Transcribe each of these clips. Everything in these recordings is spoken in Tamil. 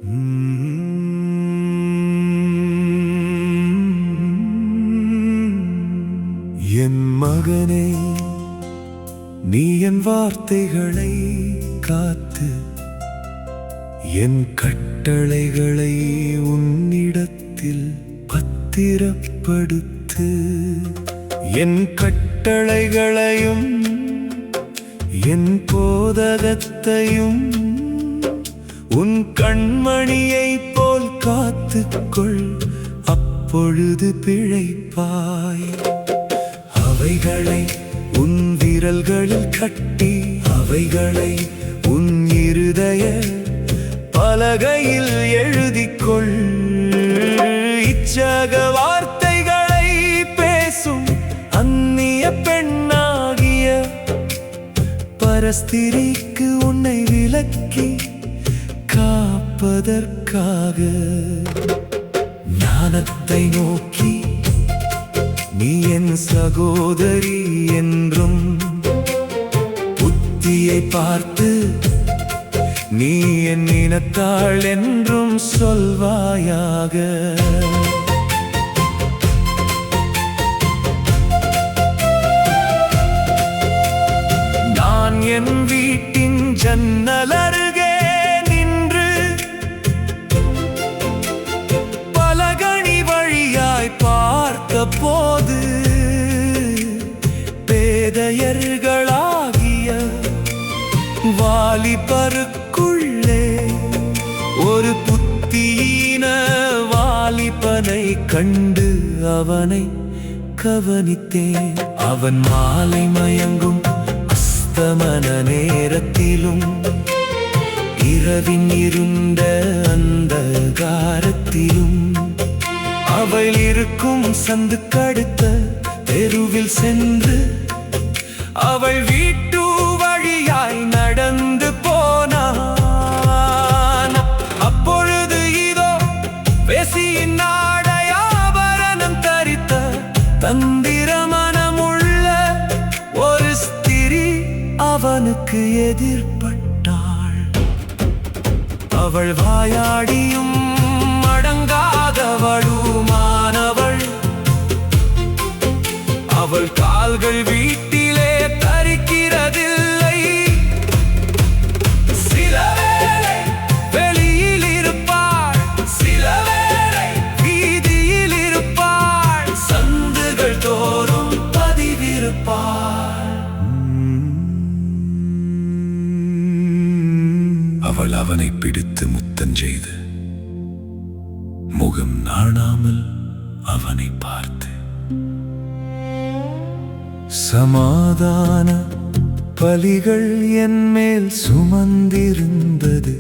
என் மகனே, நீ என் வார்த்தைகளை காத்து என் கட்டளைகளை உன்னிடத்தில் பத்திரப்படுத்து. என் கட்டளைகளையும் என் போதகத்தையும் உன் கண்மணியைப் போல் காத்துக்கொள், அப்பொழுது பிழைப்பாய். அவைகளை உன் விரல்களில் கட்டி அவைகளை உன் இருதய பலகையில் எழுதிக்கொள். இச்சக வார்த்தைகளை பேசும் அந்நிய பெண்ணாகிய பரஸ்திரிக்கு உன்னை விலக்கி காப்பதற்காக ஞானத்தை நோக்கி நீ என் சகோதரி என்றும், புத்தியை பார்த்து நீ என் இனத்தாள் என்றும் சொல்வாயாக. நான் என் வீட்டின் ஜன்னல் அருகே நின்று பலகணி வழியாய் பார்த்த போது, பேதையர்களாகிய வாலிபருக்குள்ளே ஒரு புத்தியீன வாலிபனை கண்டு அவனை கவனித்தேன். அவன் மாலை மயங்கும் அஸ்தமன நேரத்திலும் இரவின் இருண்ட அந்தகாரத்திலும் அவள் இருக்கும் சந்துக்கடுத்த தெருவில் சென்று அவள் வீட்டு வழியாய் நடந்து போனான். அப்பொழுது இதோ வேசியின் ஆடையாபரணம் தரித்த தந்திரமனமுள்ள ஒரு ஸ்திரீ அவனுக்கு எதிர்பட்டாள். அவள் வாயாடியும் அடங்காதவளுமானவள். அவள் கால்கள் வீட்டிலே தரிக்கிறதில்லை. சில வேளை வெளியில் இருப்பாள், சில வேளை வீதியில் இருப்பாள், சந்துகள் தோறும் பதிவிருப்பாள். அவள் அவனை பிடித்து முத்தஞ்செய்து முகம் நாணாமல் அவனை பார்த்து, சமாதான பலிகள் என் மேல் சுமந்திருந்தது,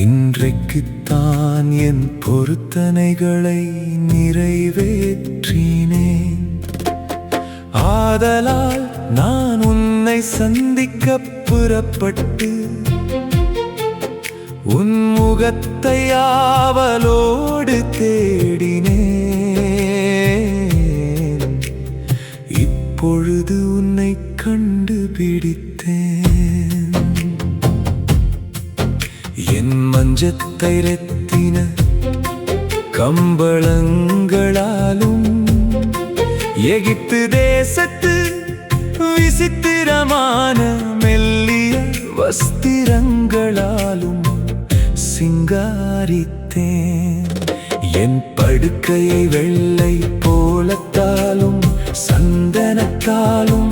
இன்றைக்குத்தான் என் பொருத்தனைகளை நிறைவேற்றினேன். ஆதலால் நான் உன்னை சந்திக்க புறப்பட்டு உன் முகத்தை ஆவலோடு தேடினேன். இப்பொழுது உன்னை கண்டுபிடித்தேன். என் மஞ்சத்தை இரத்தின கம்பளங்களாலும் எகிப்து தேசத்து விசித்திரமான மெல்லிய வஸ்திரங்களாலும் சிங்காரித்தேன். என் படுக்கையை வெள்ளை போலத்தாலும் சந்தனத்தாலும்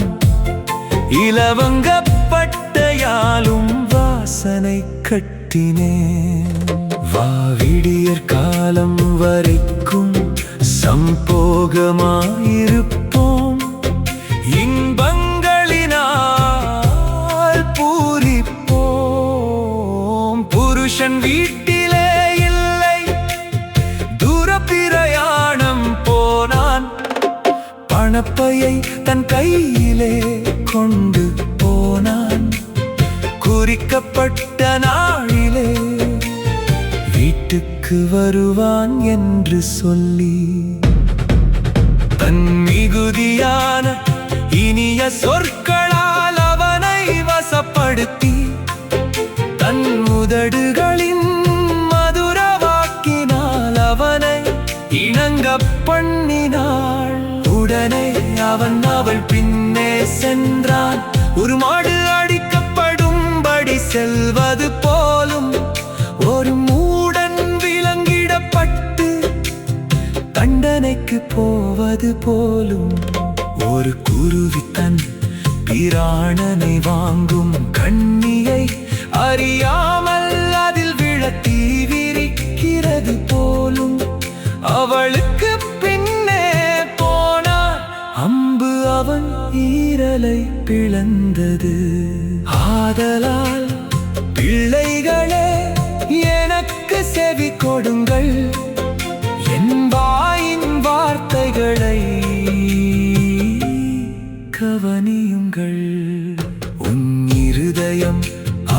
இலவங்கப்பட்டையாலும் வாசனை கட்டினேன். வாவிடியற் காலம் வரைக்கும் சம்போகமாயிருப்போம், இன்பங்களினால் பூரிப்போம். புருஷன் வீட்டிலே இல்லை, தூர பிரயாணம் போனான். பணப்பையை தன் கையிலே கொண்டு போனான். குறிக்கப்பட்ட நாளிலே வீட்டுக்கு வருவான் என்று சொல்லி தன் மிகுதியான இனிய சொற்களால் அவனை வசப்படுத்தி தன் உதடுகளின் ஒரு மாடு அடிக்கப்படும்படி செல்வது போலும், ஒரு மூடன் விலங்கிடப்பட்டு தண்டனைக்கு போவது போலும், ஒரு குருவி தன் பிராணனை வாங்கும் கண்ணியை அறியாமல் அதில் விழத்தி விரிக்கிறது போலும், அவளுக்கு பின்னே போனார் அம்பு அவன் ஈரலை பிளந்தது. ஆதலால் பிள்ளைகளே எனக்கு செவி கொடுங்கள், என் வாயின் வார்த்தைகளை கவனியுங்கள். உன் இருதயம்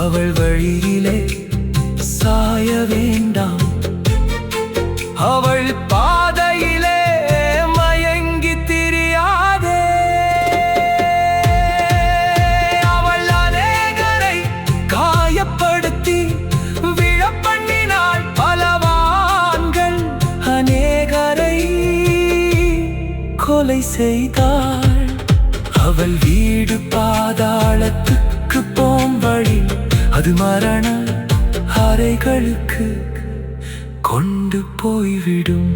அவள் வழியிலே சாய வேண்டாம், அவள் பாதையிலே மயங்கி திரியாதே. அவள் அநேகரை காயப்படுத்தி விழப்பண்ணினாள், பலவான்கள் அநேகரை கொலை செய்தாள். அவள் வீடு பாதாளத்துக்கு போம் வழி, அது மரண அறைகளுக்கு கொண்டு போய்விடும்.